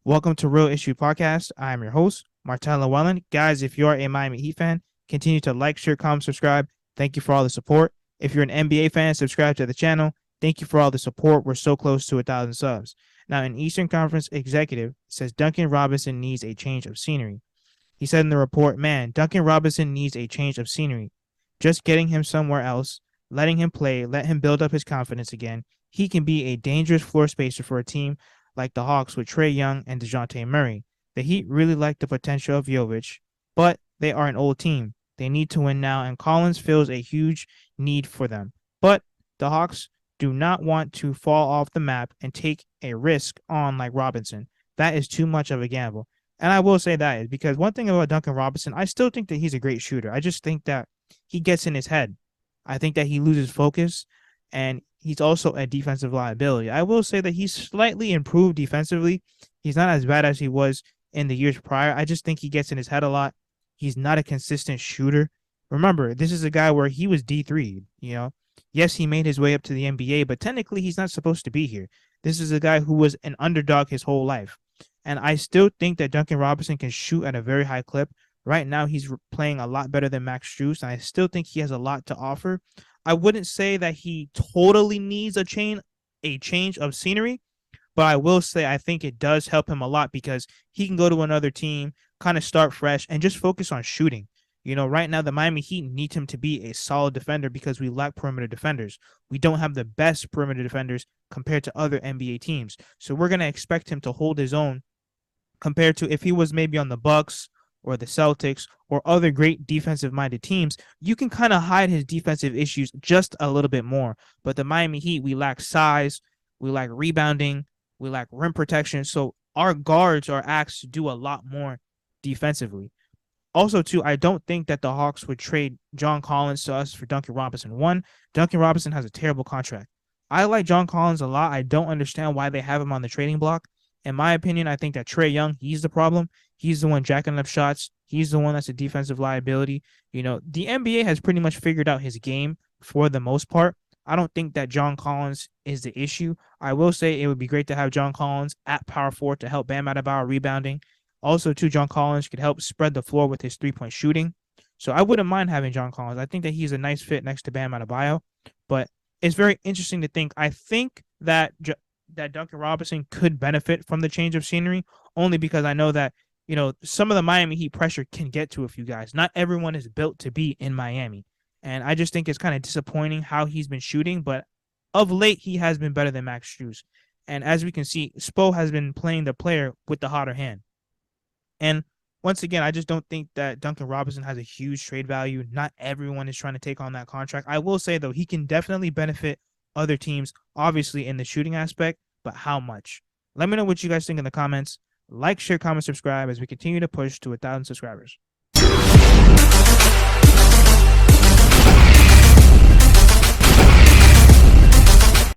Welcome to Real Issue Podcast. I am your host, Martin Llewellyn. Guys, if you are a Miami Heat fan, continue to like, share, comment, subscribe. Thank you for all the support. If you're an NBA fan, subscribe to the channel. Thank you for all the support. We're so close to 1,000 subs. Now, an Eastern Conference executive says Duncan Robinson needs a change of scenery. He said in the report, man, Duncan Robinson needs a change of scenery. Just getting him somewhere else, letting him play, let him build up his confidence again. He can be a dangerous floor spacer for a team like the Hawks with Trae Young and DeJounte Murray. The Heat really like the potential of Jovic, but they are an old team. They need to win now, and Collins fills a huge need for them. But the Hawks do not want to fall off the map and take a risk on like Robinson. That is too much of a gamble. And I will say that is because one thing about Duncan Robinson, I still think that he's a great shooter. I just think that he gets in his head. I think that he loses focus, and he's also a defensive liability. I will say that he's slightly improved defensively. He's not as bad as he was in the years prior. I just think he gets in his head a lot. He's not a consistent shooter. Remember, this is a guy where he was D3, you know. Yes, he made his way up to the NBA, but technically he's not supposed to be here. This is a guy who was an underdog his whole life. And I still think that Duncan Robinson can shoot at a very high clip. Right now, he's playing a lot better than Max Strus, and I still think he has a lot to offer. I wouldn't say that he totally needs a change of scenery, but I will say I think it does help him a lot because he can go to another team, kind of start fresh, and just focus on shooting. You know, right now the Miami Heat need him to be a solid defender because we lack perimeter defenders. We don't have the best perimeter defenders compared to other NBA teams. So we're going to expect him to hold his own compared to if he was maybe on the Bucks or the Celtics or other great defensive-minded teams. You can kind of hide his defensive issues just a little bit more. But the Miami Heat, we lack size, we lack rebounding, we lack rim protection. So our guards are asked to do a lot more defensively. Also, too, I don't think that the Hawks would trade John Collins to us for Duncan Robinson. One, Duncan Robinson has a terrible contract. I like John Collins a lot. I don't understand why they have him on the trading block. In my opinion, I think that Trae Young, he's the problem. He's the one jacking up shots. He's the one that's a defensive liability. You know, the NBA has pretty much figured out his game for the most part. I don't think that John Collins is the issue. I will say it would be great to have John Collins at power forward to help Bam Adebayo rebounding. Also, too, John Collins could help spread the floor with his three-point shooting. So I wouldn't mind having John Collins. I think that he's a nice fit next to Bam Adebayo. But it's very interesting to think. I think that Duncan Robinson could benefit from the change of scenery only because I know that, you know, some of the Miami Heat pressure can get to a few guys. Not everyone is built to be in Miami. And I just think it's kind of disappointing how he's been shooting. But of late, he has been better than Max Strus. And as we can see, Spo has been playing the player with the hotter hand. And once again, I just don't think that Duncan Robinson has a huge trade value. Not everyone is trying to take on that contract. I will say, though, he can definitely benefit other teams, obviously in the shooting aspect, but how much? Let me know what you guys think in the comments. Like, share, comment, subscribe as we continue to push to 1,000 subscribers.